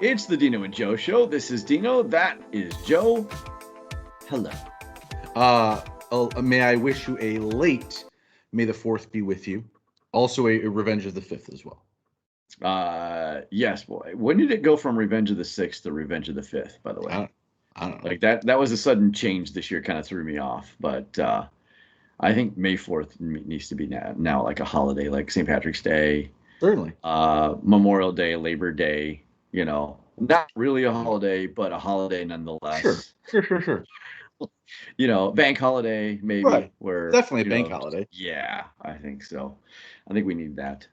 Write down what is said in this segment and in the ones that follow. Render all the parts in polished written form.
It's the Dino and Joe Show. This is Dino. That is Joe. Hello. May I wish you a late May the 4th be with you. Also a Revenge of the 5th as well. Yes, boy. When did it go from Revenge of the 6th to Revenge of the 5th, by the way? I don't know. Like that was a sudden change this year, kind of threw me off. But I think May 4th needs to be now like a holiday, like St. Patrick's Day. Certainly. Memorial Day, Labor Day, not really a holiday, but a holiday nonetheless. Sure. Bank holiday maybe. Right. Where definitely a bank holiday. Yeah, I think so. I think we need that.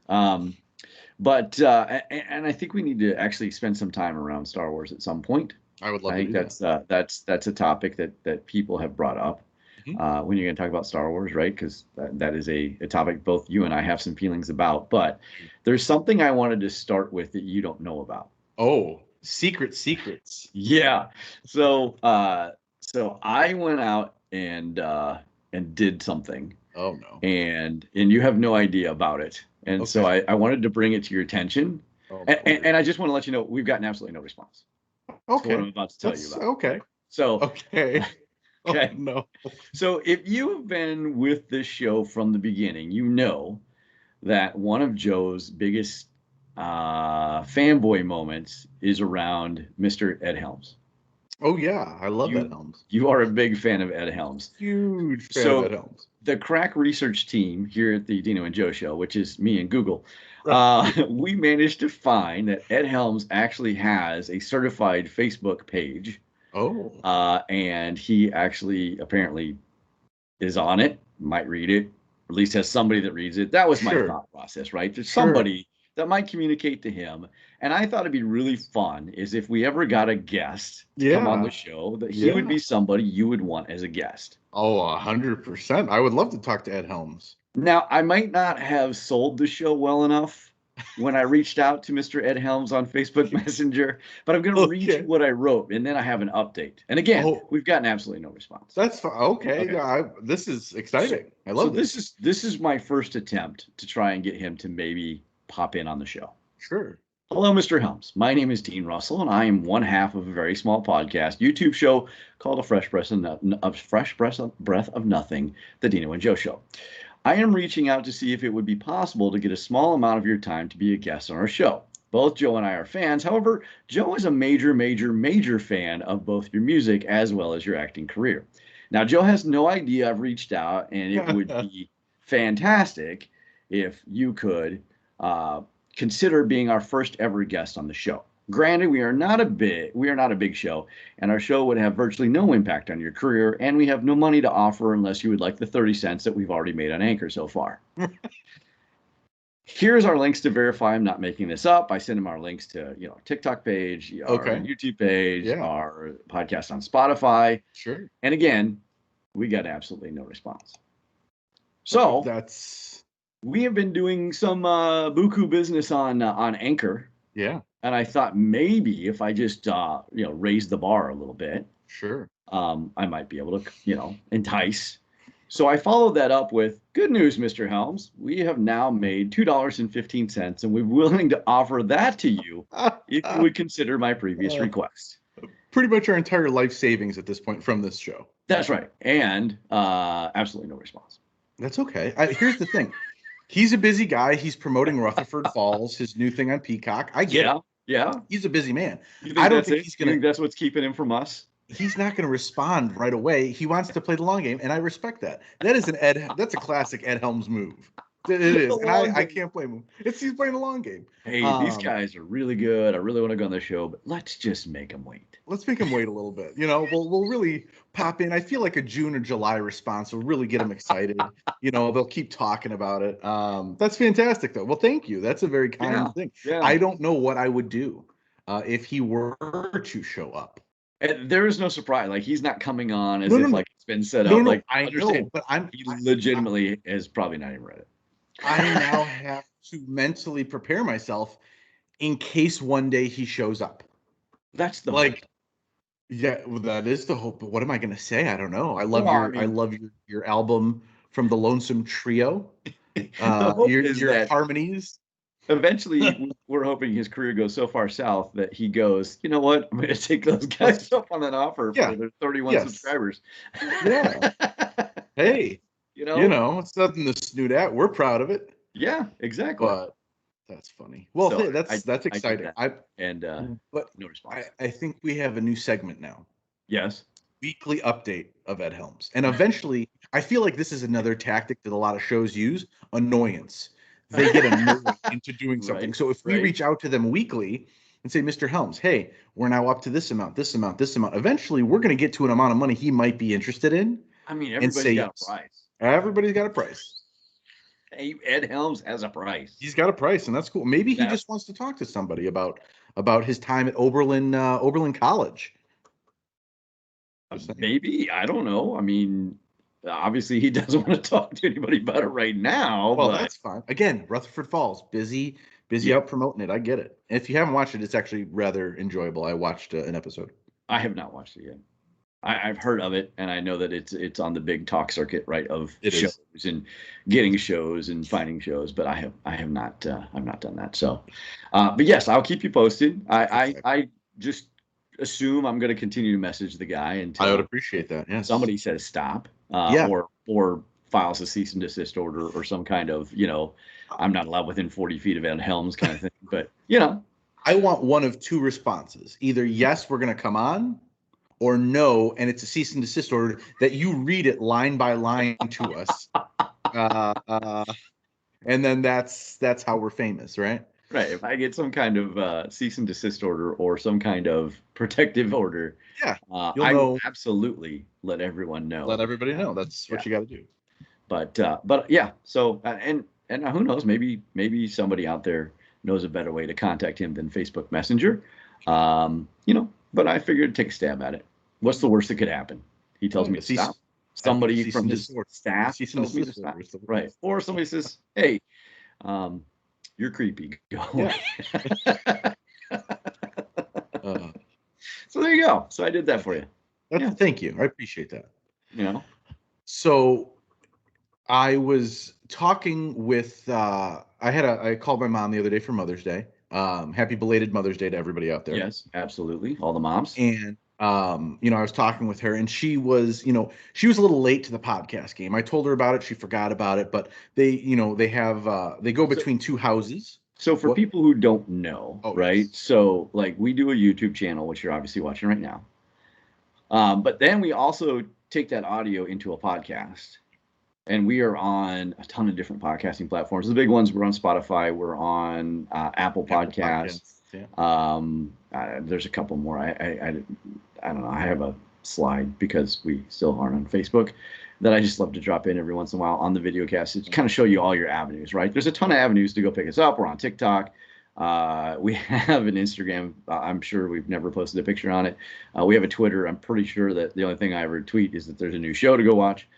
But I think we need to actually spend some time around Star Wars at some point. I would love to do that. That's a topic that people have brought up when you're going to talk about Star Wars, right? Because that is a topic both you and I have some feelings about. But there's something I wanted to start with that you don't know about. Oh, secrets. Yeah. So I went out and did something. Oh no. And you have no idea about it. And so I wanted to bring it to your attention. Oh, and I just want to let you know we've gotten absolutely no response. Okay. What I'm about to tell you about. Okay. So okay. Okay. Oh, no. So if you've been with this show from the beginning, you know that one of Joe's biggest fanboy moments is around Mr. Ed Helms. Oh yeah, I love Ed Helms. You are a big fan of Ed Helms. Huge fan of Ed Helms. The crack research team here at the Dino and Joe Show, which is me and Google, we managed to find that Ed Helms actually has a certified Facebook page. Oh. And he actually apparently is on it, might read it, or at least has somebody that reads it. That was my thought process, right? There's somebody that might communicate to him. And I thought it'd be really fun is if we ever got a guest to come on the show, that he would be somebody you would want as a guest. Oh, 100%. I would love to talk to Ed Helms. Now, I might not have sold the show well enough when I reached out to Mr. Ed Helms on Facebook Messenger, but I'm going to read you what I wrote, and then I have an update. And again, we've gotten absolutely no response. That's fine. Okay. This is exciting. I love this. This is my first attempt to try and get him to maybe pop in on the show. Sure. Hello, Mr. Helms. My name is Dean Russell, and I am one half of a very small podcast YouTube show called A Fresh Breath of Nothing, the Dino and Joe Show. I am reaching out to see if it would be possible to get a small amount of your time to be a guest on our show. Both Joe and I are fans. However, Joe is a major fan of both your music as well as your acting career. Now, Joe has no idea I've reached out, and it would be fantastic if you could consider being our first ever guest on the show. Granted, we are not a big show, and our show would have virtually no impact on your career, and we have no money to offer unless you would like the 30 cents that we've already made on Anchor so far. Here's our links to verify I'm not making this up. I send them our links to, TikTok page, our YouTube page, our podcast on Spotify. Sure. And again, we got absolutely no response. So we have been doing some buku business on Anchor. Yeah. And I thought maybe if I just raise the bar a little bit, I might be able to entice. So I followed that up with good news, Mr. Helms. We have now made $2.15, and we're willing to offer that to you if you would consider my previous request. Pretty much our entire life savings at this point from this show. That's right, and absolutely no response. That's okay. Here's the thing. He's a busy guy. He's promoting Rutherford Falls, his new thing on Peacock. I get it. Yeah. He's a busy man. I don't think he's going to. You think that's what's keeping him from us? He's not going to respond right away. He wants to play the long game, and I respect that. That's a classic Ed Helms move. It is, and I can't blame him. He's playing the long game. Hey, these guys are really good. I really want to go on the show, but let's just make them wait. Let's make them wait a little bit. We'll really pop in. I feel like a June or July response will really get them excited. They'll keep talking about it. That's fantastic, though. Well, thank you. That's a very kind thing. Yeah. I don't know what I would do if he were to show up. And there is no surprise. Like, he's not coming on as if like it's been set up. Like, I understand, but he legitimately has probably not even read it. I now have to mentally prepare myself in case one day he shows up. That's the hope. Yeah, well, that is the hope. But what am I going to say? I don't know. I love your album from the Lonesome Trio. Your harmonies. eventually, we're hoping his career goes so far south that he goes, you know what? I'm going to take those guys up on that offer Yeah. for their 31 Yes. subscribers. Yeah. Hey, You know? it's nothing to snoot at. We're proud of it. Yeah, exactly. But that's funny. Well, So that's I did exciting. that, and But no response. I think we have a new segment now. Yes. Weekly update of Ed Helms. And eventually, I feel like this is another tactic that a lot of shows use, annoyance. They get annoyed into doing something. Right, So if we right. reach out to them weekly and say, Mr. Helms, hey, we're now up to this amount, this amount, this amount. Eventually, we're going to get to an amount of money he might be interested in I mean, and everybody's say got a yes. price. Everybody's got a price. Hey, Ed Helms has a price. He's got a price, and that's cool. Maybe he just wants to talk to somebody about his time at Oberlin College. Maybe, I don't know. I mean, obviously he doesn't want to talk to anybody about it right now. Well, but that's fine. Again, Rutherford Falls, busy out promoting it. I get it. And if you haven't watched it, it's actually rather enjoyable. I watched an episode. I have not watched it yet. I've heard of it, and I know that it's on the big talk circuit, right, of shows and getting shows and finding shows. But I have not done that. So, but yes, I'll keep you posted. I just assume I'm going to continue to message the guy until I would appreciate that. Yes. Somebody says stop, Yeah. or files a cease and desist order or some kind of, I'm not allowed within 40 feet of Ed Helms kind of thing. But I want one of two responses: either yes, we're going to come on, or no, and it's a cease and desist order that you read it line by line to us, and then that's how we're famous, right? Right. If I get some kind of cease and desist order or some kind of protective order, yeah, I will absolutely let everyone know. Let everybody know. That's what you got to do. But yeah. So and who knows? Maybe somebody out there knows a better way to contact him than Facebook Messenger. But I figured to take a stab at it. What's the worst that could happen? He tells me to stop. Somebody from his staff tells me to stop. Right. Or somebody says, hey, you're creepy. Go away. Yeah. So there you go. So I did that for you. Thank you. I appreciate that. So I was talking with I called my mom the other day for Mother's Day. Happy belated Mother's Day to everybody out there. Yes, absolutely. All the moms. And I was talking with her, and she was a little late to the podcast game. I told her about it, she forgot about it, but they go between two houses. So for people who don't know, right? Yes. So like we do a YouTube channel, which you're obviously watching right now. But then we also take that audio into a podcast. And we are on a ton of different podcasting platforms. The big ones, we're on Spotify, we're on Apple Podcasts. Yeah. There's a couple more. I don't know. I have a slide because we still aren't on Facebook that I just love to drop in every once in a while on the video cast to kind of show you all your avenues, right? There's a ton of avenues to go pick us up. We're on TikTok. We have an Instagram. I'm sure we've never posted a picture on it. We have a Twitter. I'm pretty sure that the only thing I ever tweet is that there's a new show to go watch.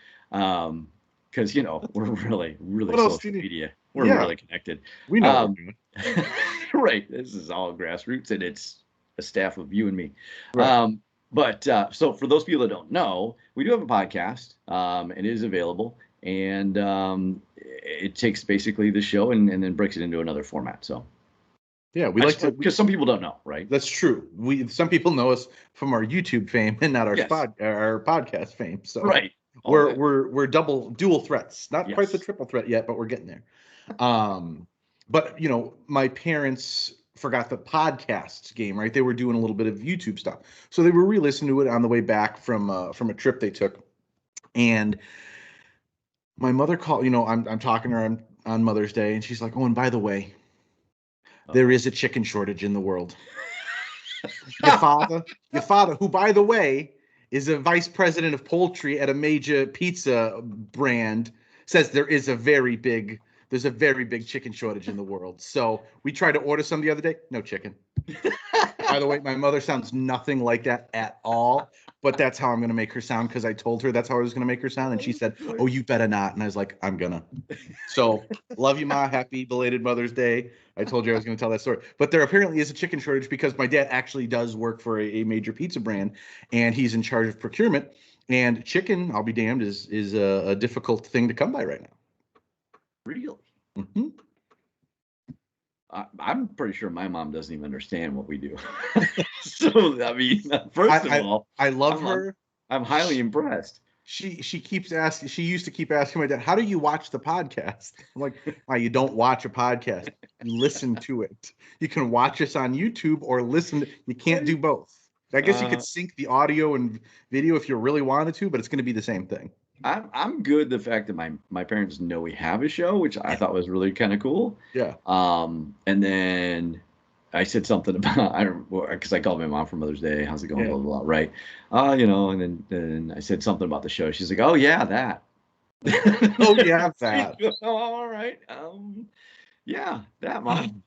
Because we're really social media. We're really connected. We know what we're doing. Right. This is all grassroots, and it's a staff of you and me. Right. But so for those people that don't know, we do have a podcast. It is available, and it takes basically the show and then breaks it into another format. So yeah, we like to, because some people don't know, right? That's true. Some people know us from our YouTube fame and not our our podcast fame. So right. We're dual threats. Not quite the triple threat yet, but we're getting there. But my parents forgot the podcast game, right? They were doing a little bit of YouTube stuff, so they were re-listening to it on the way back from a trip they took. And my mother called. I'm talking to her on Mother's Day, and she's like, "Oh, and by the way, there is a chicken shortage in the world." Your father, who by the way is a vice president of poultry at a major pizza brand, says there's a very big chicken shortage in the world. So we tried to order some the other day. No chicken. By the way, my mother sounds nothing like that at all, but that's how I'm going to make her sound, because I told her that's how I was going to make her sound. And she said, "Oh, you better not." And I was like, "I'm gonna." So love you, Ma. Happy belated Mother's Day. I told you I was going to tell that story. But there apparently is a chicken shortage because my dad actually does work for a major pizza brand, and he's in charge of procurement. And chicken, I'll be damned, is a difficult thing to come by right now. Really? Mm-hmm. I'm pretty sure my mom doesn't even understand what we do. So, I mean, first of all, I love I'm, I'm, her. I'm highly impressed. She keeps asking. She used to keep asking my dad, "How do you watch the podcast?" I'm like, "Why, you don't watch a podcast? You listen to it. You can watch us on YouTube or listen. You can't do both. I guess you Uh, could sync the audio and video if you really wanted to, but it's going to be the same thing." I'm good the fact that my parents know we have a show, which I thought was really kind of cool. Yeah. And then I said something about I don't because I called my mom for Mother's Day. How's it going? Yeah. Blah blah blah. Right. And then I said something about the show. She's like, "Oh yeah, that." Oh yeah, that. All right. Yeah, that mom.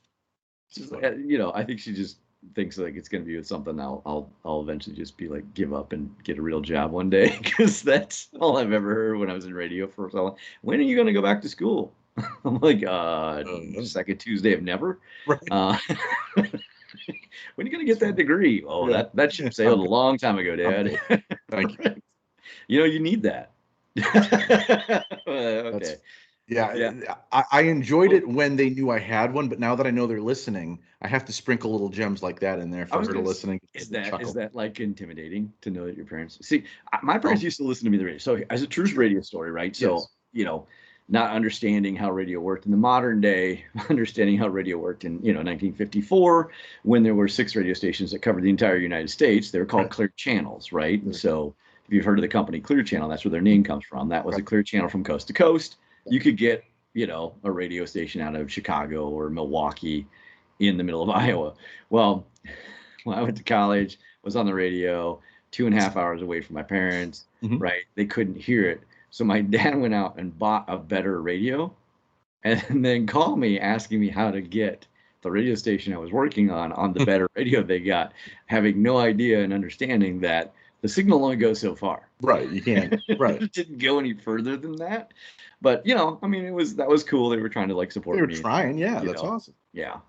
Just, I think she just thinks like it's gonna be something I'll eventually just be like give up and get a real job one day because that's all I've ever heard when I was in radio for so long. When are you gonna go back to school? I'm like, second Tuesday of never. Right. Uh, when are you gonna get that degree? Oh, Yeah. that ship sailed a long time ago, Dad. Thank you. You need that. Okay. Yeah. I enjoyed it when they knew I had one, but now that I know they're listening, I have to sprinkle little gems like that in there I for was her to gonna. listen and Is get the chuckle. that like intimidating to know that your parents see? My parents Oh, used to listen to me the radio. So as a true radio story, right? So yes. not understanding how radio worked in the modern day, understanding how radio worked in 1954 when there were 6 radio stations that covered the entire United States. They were called Right. clear channels, right? And Sure. so if you've heard of the company Clear Channel, that's where their name comes from. That was a Right. clear channel from coast to coast. You could get a radio station out of Chicago or Milwaukee in the middle of Iowa. Well, when I went to college, was on the radio, 2.5 hours away from my parents, Mhm. right? They couldn't hear it. So my dad went out and bought a better radio and then called me asking me how to get the radio station I was working on the better radio they got, having no idea and understanding that the signal only goes so far. Right. You can't. Right. It didn't go any further than that. But I mean, that was cool. They were trying to like They support were me. trying. Yeah, You that's know, awesome. yeah,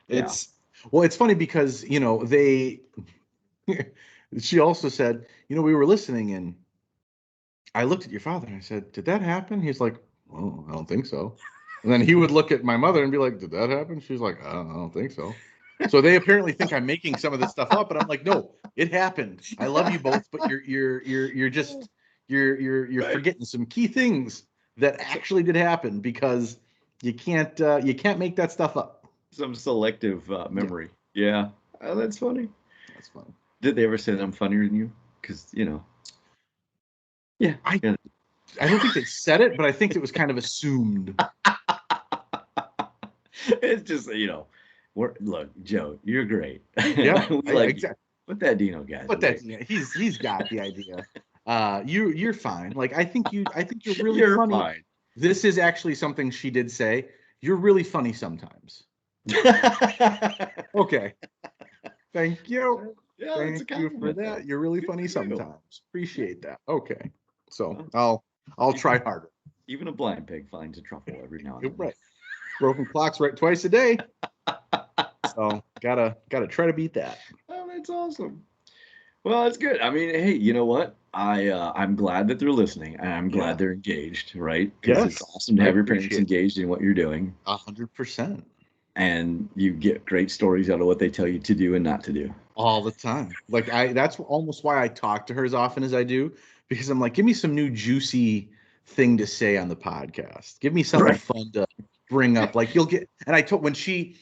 yeah. It's well, it's funny because they. She also said, we were listening and I looked at your father and I said, "Did that happen?" He's like, "Oh, I don't think so." And then he would look at my mother and be like, "Did that happen?" She's like, "I don't think so." So they apparently think I'm making some of this stuff up, but I'm like, "No, it happened. I love you both, but you're just you're Right. forgetting some key things that actually did happen because you can't make that stuff up." Some selective Yeah, memory. Yeah. Oh, that's funny. that's fun. Did they ever say that I'm funnier than you? Because yeah, I yeah. I don't think they said it, but I think it was kind of assumed. It's just look, Joe, you're great. Yeah, We I like you. exactly. Put that Dino guy's But away. that's he's got the idea. You're fine. Like I think you're really You're funny. fine. This is actually something she did say. You're really funny sometimes. Okay. Thank you. Yeah, it's a Thank you for compliment though. that. You're really Good funny for you. sometimes. Appreciate that. Okay. So Well, I'll try even harder. even a blind pig finds a truffle every now and You're then. right. Broken clocks right twice a day. So gotta try to beat that. Oh, that's awesome. Well, that's good. I mean, hey, you know what? I'm glad that they're listening, and I'm glad Yeah. they're engaged, right? Because it's Yes. awesome to I have your parents appreciate engaged in what you're doing, 100%. and you get great stories out of what they tell you to do and not to do. All the time. Like that's almost why I talk to her as often as I do, because I'm like, give me some new juicy thing to say on the podcast. Give me something Right. fun to bring up. Like you'll get and I told when she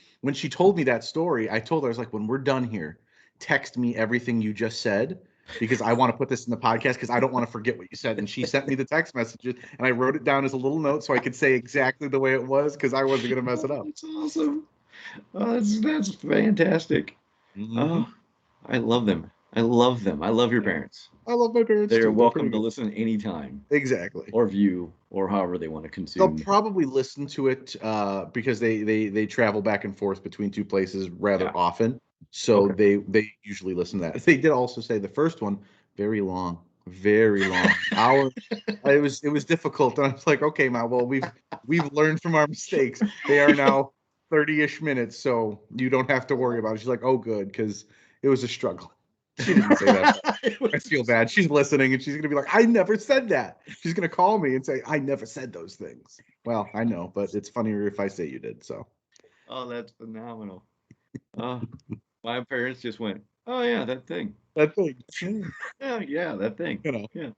told me that story, I told her I was like, when we're done here, text me everything you just said because I want to put this in the podcast because I don't want to forget what you said. And she sent me the text messages and I wrote it down as a little note so I could say exactly the way it was because I wasn't gonna mess it Oh, up. that's awesome. Oh, that's fantastic. Hmm. Oh, I love them. I love them. I love your Yeah. parents. I love my parents They are too. They're pretty welcome to good. listen anytime Exactly. or view or however they want to They'll consume. probably listen to it because they travel back and forth between two places rather Yeah. often. So Okay. they usually listen to that. They did also say the first one very long, very long. Hour. It was difficult, and I was like, okay, Ma, well we've learned from our mistakes. They are now 30-ish minutes, so you don't have to worry about it. She's like, oh, good, because it was a struggle. She didn't say that. I feel bad. She's listening and she's gonna be like, I never said that. She's gonna call me and say, I never said those things. Well, I know, but it's funnier if I say you did. So Oh, that's phenomenal. Oh, my parents just went, "Oh yeah, that thing. That thing. Yeah, yeah, that thing. You know, Yeah."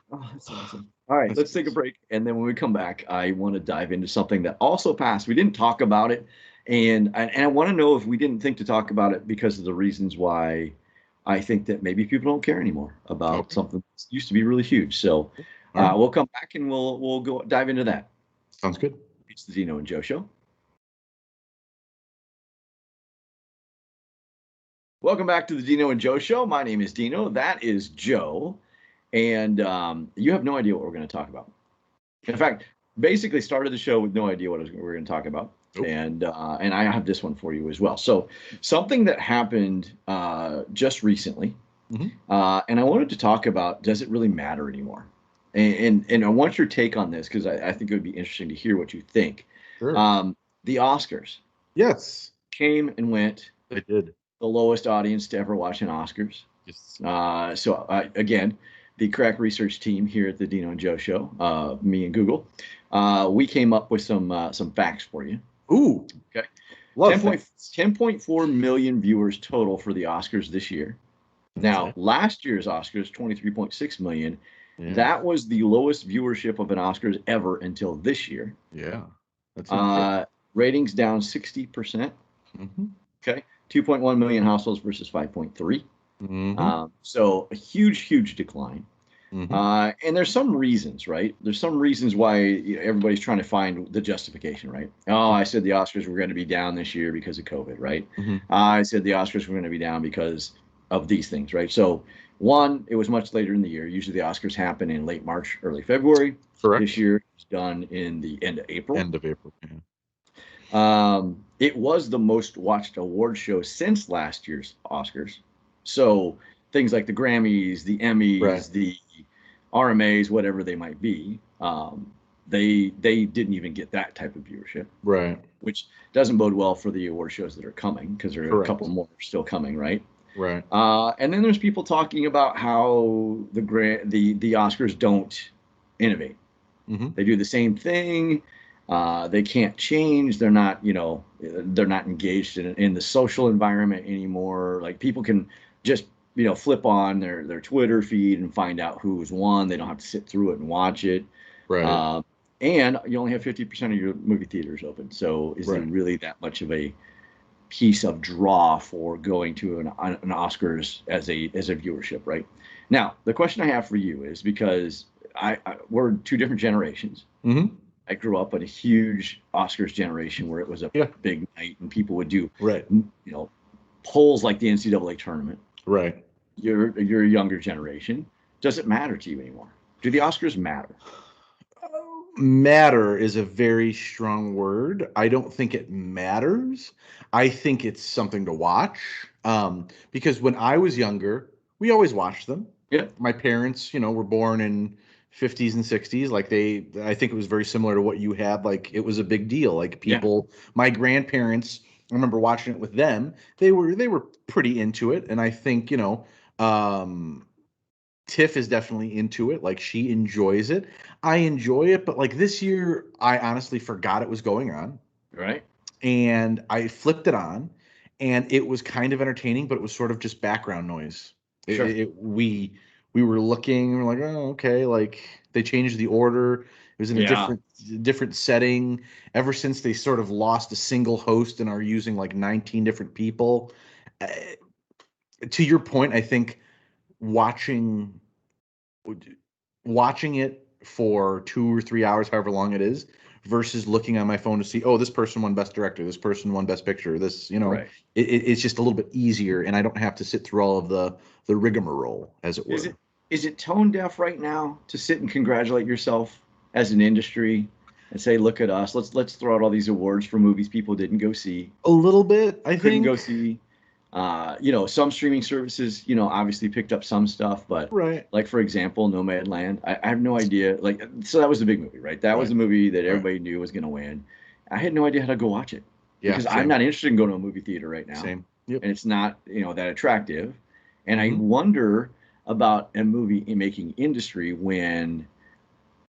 Oh, that's awesome. All right, that's let's good. take a break. And then when we come back, I want to dive into something that also passed. We didn't talk about it. And I want to know if we didn't think to talk about it because of the reasons why I think that maybe people don't care anymore about Okay. something that used to be really huge. So All right. we'll come back and we'll go dive into that. Sounds good. It's the Dino and Joe Show. Welcome back to the Dino and Joe Show. My name is Dino. That is Joe. And you have no idea what we're going to talk about. In fact, basically started the show with no idea what we're going to talk about. Nope. And I have this one for you as well. So something that happened just recently, and I wanted to talk about, does it really matter anymore? And I want your take on this because I think it would be interesting to hear what you think. Sure. The Oscars Yes, came and went, I did. the lowest audience to ever watch an Oscars. Yes. Again, the crack research team here at the Dino and Joe Show, me and Google, we came up with some facts for you. Ooh. Okay. Love 10.4 million viewers total for the Oscars this year. Now, that. last year's Oscars, 23.6 million. Yeah. That was the lowest viewership of an Oscars ever until this year. Yeah. That's incredible. Ratings down 60%. Mm-hmm. Okay. 2.1 million households versus 5.3. Mm-hmm. So a huge decline. Mm-hmm. And there's some reasons, right? There's some reasons why everybody's trying to find the justification, right? Oh, I said the Oscars were going to be down this year because of COVID, right? Mm-hmm. I said the Oscars were going to be down because of these things, right? So, one, it was much later in the year. Usually the Oscars happen in late March, early February. Correct. This year it's done in the end of April. End of April. Yeah. It was the most watched award show since last year's Oscars. So things like the Grammys, the Emmys, Right. the RMAs, whatever they might be, they didn't even get that type of viewership, Right. which doesn't bode well for the award shows that are coming because there are Correct. a couple more still coming, right? Right. And then there's people talking about how the Oscars don't innovate. Mm-hmm. They do the same thing. They can't change. They're not, they're not engaged in the social environment anymore. Like people can just, flip on their Twitter feed and find out who's won. They don't have to sit through it and watch it. Right. And you only have 50% of your movie theaters open. So is there Right. really that much of a piece of draw for going to an Oscars as a viewership, right? Now, the question I have for you is because we're two different generations. Mm-hmm. I grew up in a huge Oscars generation where it was a Yeah. big night and people would do, Right. polls like the NCAA tournament. Right. You're a younger generation. Does it matter to you anymore? Do the Oscars matter? Matter is a very strong word. I don't think it matters. I think it's something to watch. Because when I was younger, we always watched them. Yeah. My parents, were born in 50s and 60s. Like I think it was very similar to what you had. Like it was a big deal. Like people, my grandparents, I remember watching it with them. They were pretty into it. And I think, Tiff is definitely into it. Like she enjoys it. I enjoy it, but like this year, I honestly forgot it was going on. Right. And I flipped it on, and it was kind of entertaining, but it was sort of just background noise. Sure. We were looking, and we're like, oh, okay. Like they changed the order. It was in a different setting. Ever since they sort of lost a single host and are using like 19 different people. To your point, I think watching it for 2 or 3 hours, however long it is, versus looking on my phone to see, oh, this person won Best Director, this person won Best Picture, this, Right. it's just a little bit easier, and I don't have to sit through all of the rigmarole, as it were. Is it tone deaf right now to sit and congratulate yourself as an industry and say, look at us, let's throw out all these awards for movies people didn't go see? A little bit, I Couldn't think. go see. Some streaming services, obviously picked up some stuff, but Right. like for example, Nomadland, I have no idea. Like, so that was a big movie, right? That was a movie that everybody knew was going to win. I had no idea how to go watch it because I'm not interested in going to a movie theater right now. Same. Yep. And it's not, that attractive. And Mhm. I wonder about a movie making industry when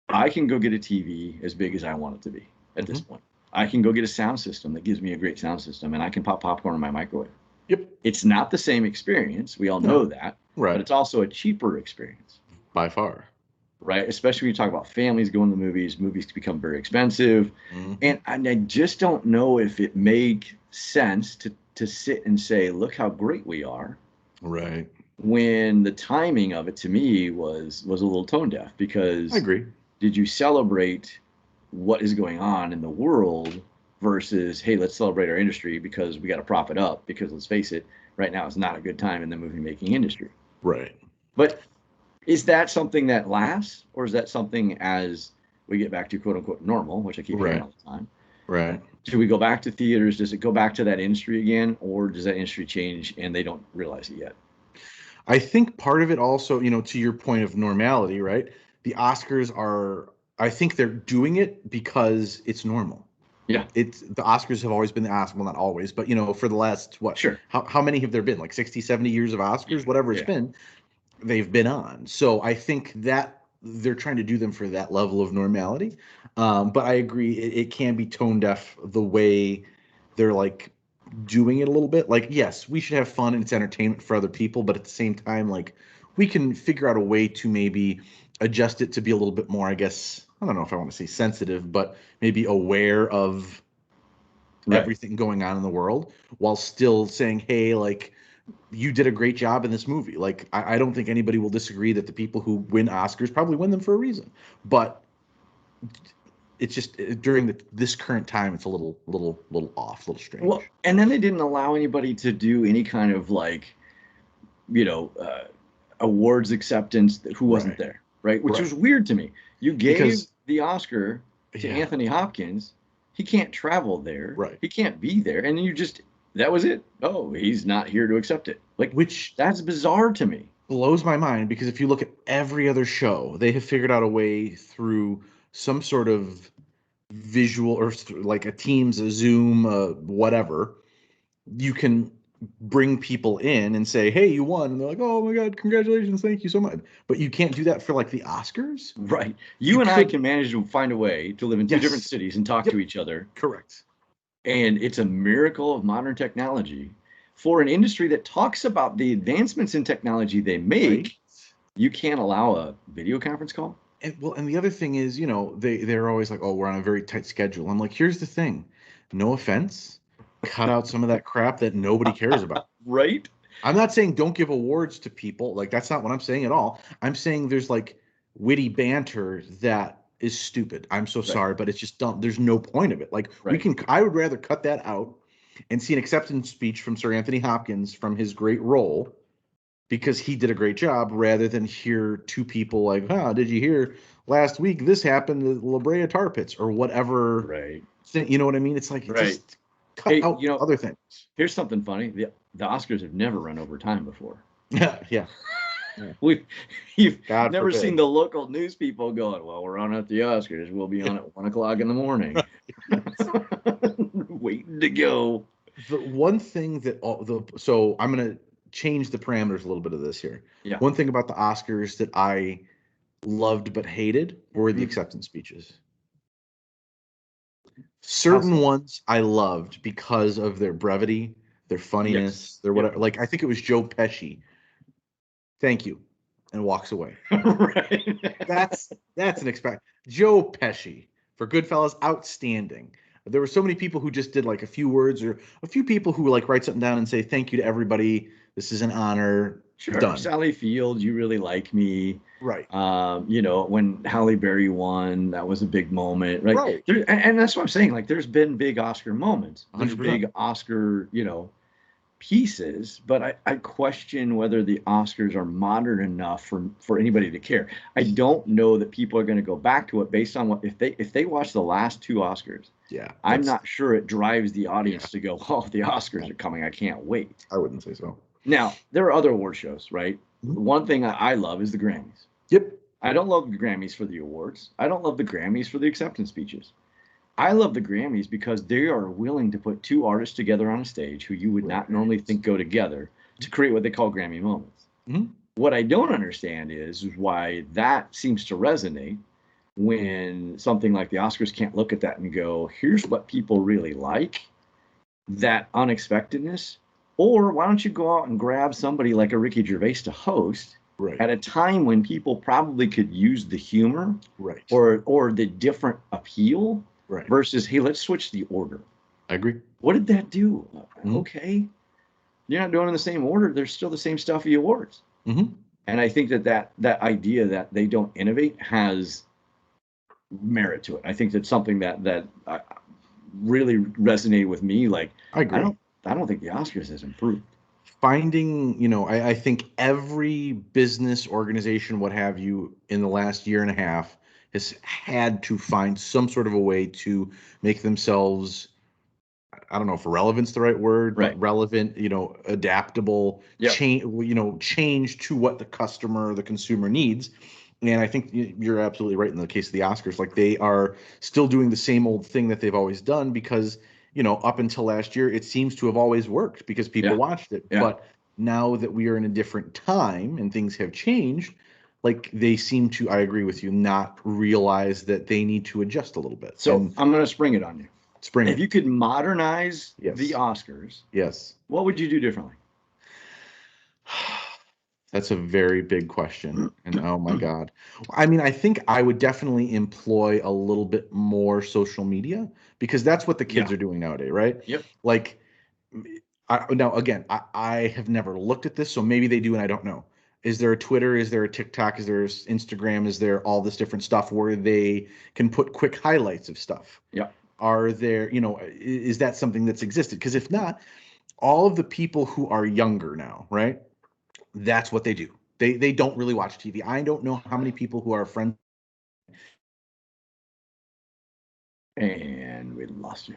I can go get a TV as big as I want it to be at this point. I can go get a sound system that gives me a great sound system, and I can pop popcorn in my microwave. Yep. It's not the same experience. We all know that, right. but it's also a cheaper experience. By far. Right? Especially when you talk about families going to the movies. Movies become very expensive. Mhm. And I just don't know if it makes sense to sit and say, look how great we are. Right. When the timing of it to me was a little tone deaf, because I agree. did you celebrate what is going on in the world versus, hey, let's celebrate our industry because we got to prop it up, because let's face it, right now is not a good time in the movie making industry. Right. But is that something that lasts, or is that something as we get back to quote unquote normal, which I keep hearing all the time? Right. Should we go back to theaters? Does it go back to that industry again, or does that industry change and they don't realize it yet? I think part of it also, to your point of normality, right? The Oscars I think they're doing it because it's normal. Yeah. The Oscars have always been the Oscars, well, not always, but for the last, what? Sure. How many have there been? Like 60, 70 years of Oscars, whatever it's been, they've been on. So I think that they're trying to do them for that level of normality. But I agree, it can be tone deaf the way they're like doing it a little bit. Like, yes, we should have fun and it's entertainment for other people, but at the same time, like, we can figure out a way to maybe adjust it to be a little bit more, I guess, I don't know if I want to say sensitive, but maybe aware of everything going on in the world, while still saying, hey, like, you did a great job in this movie. Like, I don't think anybody will disagree that the people who win Oscars probably win them for a reason. But it's just during this current time, it's a little off, a little strange. Well, and then they didn't allow anybody to do any kind of awards acceptance who wasn't there, right? Which was weird to me. You gave the Oscar to Anthony Hopkins. He can't travel there. Right. He can't be there. And then that was it. Oh, he's not here to accept it. Which that's bizarre to me. Blows my mind, because if you look at every other show, they have figured out a way through some sort of visual, or like a Teams, a Zoom, whatever, you can bring people in and say, hey, you won. And they're like, oh my God, congratulations. Thank you so much. But you can't do that for like the Oscars. Right. You and I can manage to find a way to live in two different cities and talk to each other. Correct. And it's a miracle of modern technology for an industry that talks about the advancements in technology they make. Right. You can't allow a video conference call. And the other thing is, they're always like, oh, we're on a very tight schedule. I'm like, here's the thing. No offense. Cut out some of that crap that nobody cares about. Right. I'm not saying don't give awards to people. Like, that's not what I'm saying at all. I'm saying there's like witty banter that is stupid. I'm so sorry, but it's just dumb. There's no point of it. Like, I would rather cut that out and see an acceptance speech from Sir Anthony Hopkins from his great role, because he did a great job, rather than hear two people like, did you hear last week this happened at La Brea Tar Pits or whatever. Right. You know what I mean? It's like, just cut out other things. Here's something funny. The Oscars have never run over time before. Yeah. You've never seen the local news people going, well, we're on at the Oscars. We'll be on at 1 o'clock in the morning. Waiting to go. The one thing so I'm going to change the parameters a little bit of this here. Yeah. One thing about the Oscars that I loved but hated were the acceptance speeches. Certain ones I loved because of their brevity, their funniness, their whatever. Like, I think it was Joe Pesci. Thank you, and walks away. Right. That's an expect. Joe Pesci for Goodfellas, outstanding. There were so many people who just did like a few words, or a few people who like write something down and say thank you to everybody. This is an honor. Sure. Done. Sally Field, you really like me. Right. When Halle Berry won, that was a big moment. Right. And that's what I'm saying. Like, there's been big Oscar moments. There's 100%. big Oscar, pieces, but I question whether the Oscars are modern enough for anybody to care. I don't know that people are going to go back to it based on if they watch the last two Oscars. Yeah. I'm not sure it drives the audience to go, oh, the Oscars are coming. I can't wait. I wouldn't say so. Now, there are other award shows, right? Mm-hmm. One thing I love is the Grammys. Yep. I don't love the Grammys for the awards. I don't love the Grammys for the acceptance speeches. I love the Grammys because they are willing to put two artists together on a stage who you would not normally think go together to create what they call Grammy moments. Mm-hmm. What I don't understand is why that seems to resonate when something like the Oscars can't look at that and go, here's what people really like, that unexpectedness. Or why don't you go out and grab somebody like a Ricky Gervais to host Right. at a time when people probably could use the humor, Right. or the different appeal, Right. versus, hey, let's switch the order. I agree. What did that do? Mhm. Okay, you're not doing it in the same order. There's still the same stuffy awards. Mm-hmm. And I think that idea that they don't innovate has merit to it. I think that's something that really resonated with me. Like, I agree. I don't think the Oscars has improved. Finding, I think every business organization, what have you, in the last year and a half has had to find some sort of a way to make themselves, I don't know if relevant's the right word, Right. but relevant, adaptable, Yep. change to what the customer, the consumer needs. And I think you're absolutely right in the case of the Oscars. Like, they are still doing the same old thing that they've always done because, up until last year, it seems to have always worked because people Yeah. watched it. Yeah. But now that we are in a different time and things have changed, like, they seem to, I agree with you, not realize that they need to adjust a little bit. So And I'm going to spring it on you. spring If it. you could modernize Yes. the Oscars, Yes. what would you do differently? That's a very big question. And oh my God. I mean, I think I would definitely employ a little bit more social media because that's what the kids Yeah. are doing nowadays, right? Yep. Like, now again, I have never looked at this, so maybe they do and I don't know. Is there a Twitter? Is there a TikTok? Is there Instagram? Is there all this different stuff where they can put quick highlights of stuff? Yeah. Are there, is that something that's existed? Because if not, all of the people who are younger now, right? That's what they do. They don't really watch TV. I don't know how many people who are friends. And we lost you.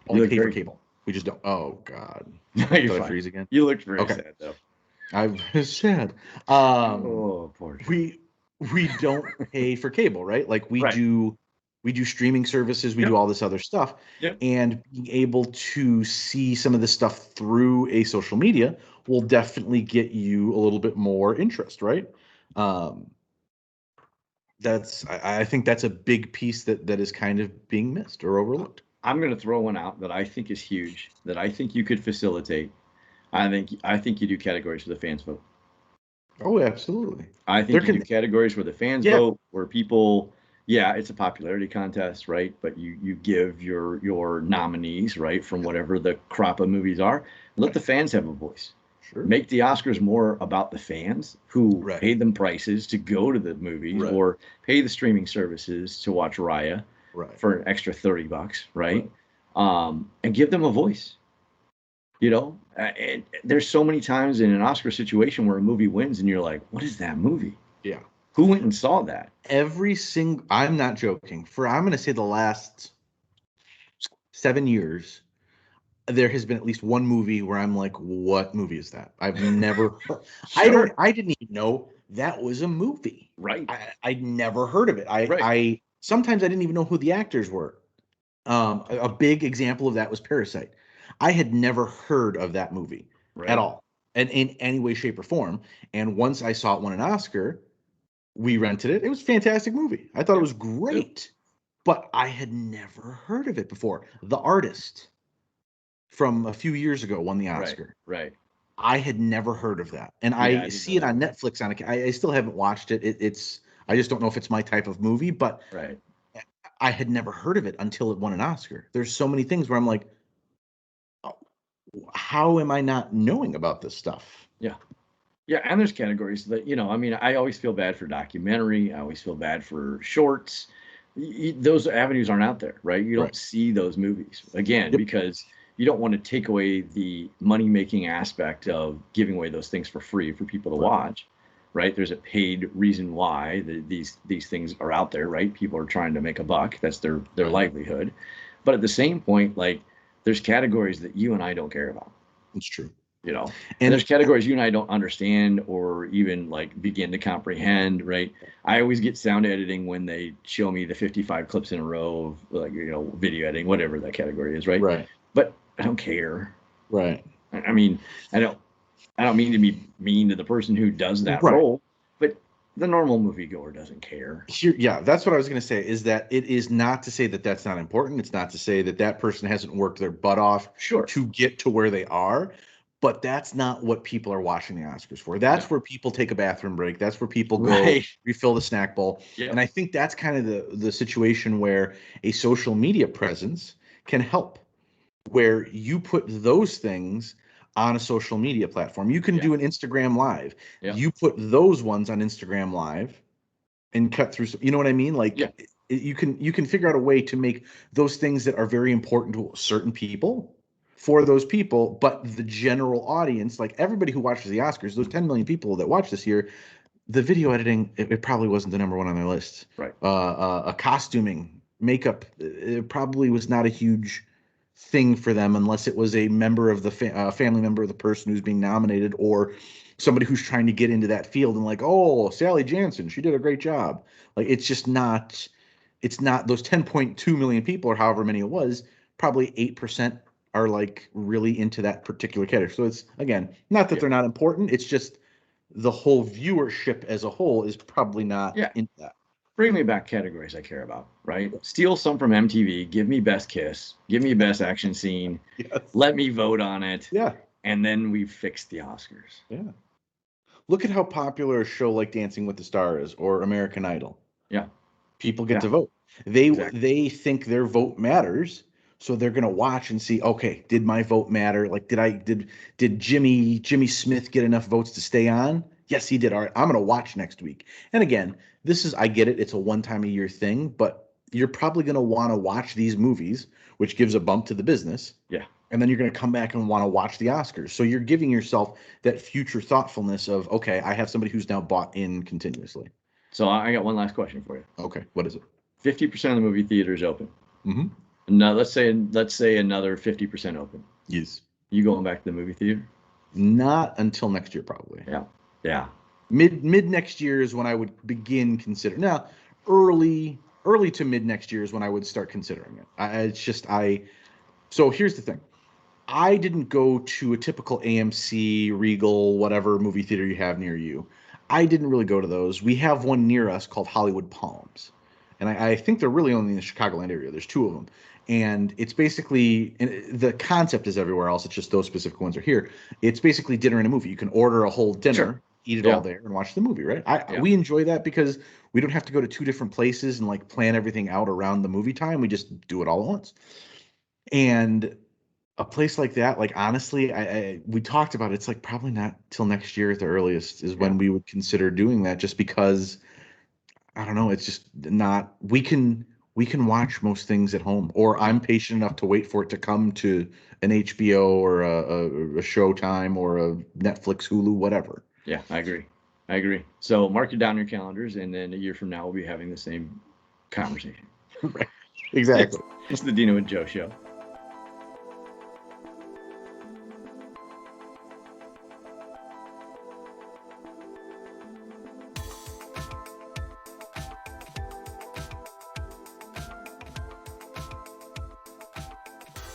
Only pay for cable. We just don't. Oh God. No, you're Did I fine. freeze again? You looked very Okay. sad though. I was sad. Oh, poor Joe. We don't pay for cable, right? Like, we Right. do streaming services, we Yep. do all this other stuff. Yep. And being able to see some of this stuff through a social media will definitely get you a little bit more interest, right? I think that's a big piece that is kind of being missed or overlooked. I'm going to throw one out that I think is huge, that I think you could facilitate. I think you do categories for the fans vote. Oh, absolutely. I think you do categories where the fans vote, where people, it's a popularity contest, right? But you give your nominees, right, from whatever the crop of movies are. Let the fans have a voice. Sure. Make the Oscars more about the fans who paid them prices to go to the movies, or pay the streaming services to watch Raya for an extra $30, right? And give them a voice. And there's so many times in an Oscar situation where a movie wins and you're like, what is that movie? Yeah. Who went and saw that? I'm not joking. I'm going to say the last 7 years, there has been at least one movie where I'm like, what movie is that? I've never heard. Sure. I didn't even know that was a movie. Right. I'd never heard of it. I sometimes I didn't even know who the actors were. A big example of that was Parasite. I had never heard of that movie at all, and in any way, shape, or form. And once I saw it won an Oscar, we rented it. It was a fantastic movie. I thought it was great, but I had never heard of it before. The Artist from a few years ago won the Oscar. Right. I had never heard of that, and I see it on Netflix. I still haven't watched it. It's I just don't know if it's my type of movie, but I had never heard of it until it won an Oscar. There's so many things where I'm like, oh, how am I not knowing about this stuff? Yeah. Yeah, and there's categories that, I mean, I always feel bad for documentary. I always feel bad for shorts. Those avenues aren't out there, right? You don't see those movies, again, because you don't want to take away the money-making aspect of giving away those things for free for people to watch, right? There's a paid reason why these things are out there, right? People are trying to make a buck. That's their livelihood. But at the same point, like, there's categories that you and I don't care about. It's true. And there's categories you and I don't understand or even like begin to comprehend, right? I always get sound editing when they show me the 55 clips in a row of, like, video editing, whatever that category is, right? Right. But I don't care. Right. I mean, I don't mean to be mean to the person who does that role, but The normal moviegoer doesn't care. Yeah, that's what I was going to say, is that it is not to say that that's not important. It's not to say that that person hasn't worked their butt off Sure. to get to where they are, but that's not what people are watching the Oscars for. That's where people take a bathroom break. That's where people go refill the snack bowl. Yep. And I think that's kind of the situation where a social media presence can help, where you put those things on a social media platform. You can do an Instagram Live. You put those ones on Instagram Live and cut through. You know what I mean? Like you can figure out a way to make those things that are very important to certain people for those people, but the general audience, like everybody who watches the Oscars, those 10 million people that watch this year, the video editing, it probably wasn't the number one on their list. Right. Costuming, makeup, it probably was not a huge thing for them unless it was a member of the family member of the person who's being nominated, or somebody who's trying to get into that field and like, oh, Sally Jansen, she did a great job. Like, it's just not, it's not those 10.2 million people or however many it was, probably 8% are like really into that particular category. So it's, again, not that they're not important. It's just the whole viewership as a whole is probably not into that. Bring me back categories I care about, right? Steal some from MTV, give me best kiss, give me best action scene, let me vote on it. Yeah. And then we fixed the Oscars. Yeah. Look at how popular a show like Dancing with the Stars or American Idol. Yeah. People get to vote. They think their vote matters, so they're gonna watch and see, okay, did my vote matter? Like, did Jimmy Smith get enough votes to stay on? Yes, he did. All right, I'm gonna watch next week. And again, I get it, it's a one time a year thing, but you're probably gonna want to watch these movies, which gives a bump to the business. Yeah. And then you're going to come back and want to watch the Oscars. So you're giving yourself that future thoughtfulness of, okay, I have somebody who's now bought in continuously. So I got one last question for you. Okay, what is it? 50% of the movie theater is open. Mm-hmm. Now let's say another 50% open. Yes. You going back to the movie theater? Not until next year, probably. Yeah. Yeah. Mid next year is when I would begin considering. Now, early to mid next year is when I would start considering it. So here's the thing. I didn't go to a typical AMC, Regal, whatever movie theater you have near you. I didn't really go to those. We have one near us called Hollywood Palms. And I think they're really only in the Chicagoland area. There's two of them. And it's basically, the concept is everywhere else. It's just those specific ones are here. It's basically dinner and a movie. You can order a whole dinner, eat it all there, and watch the movie, right? We enjoy that because we don't have to go to two different places and like plan everything out around the movie time. We just do it all at once. And a place like that, like, honestly, we talked about it, it's like probably not till next year at the earliest is when we would consider doing that, just because I don't know, it's just not, we can watch most things at home, or I'm patient enough to wait for it to come to an HBO or a Showtime or a Netflix, Hulu, whatever. Yeah, I agree. So mark it down your calendars, and then a year from now we'll be having the same conversation. Right. Exactly. It's the Dino and Joe Show.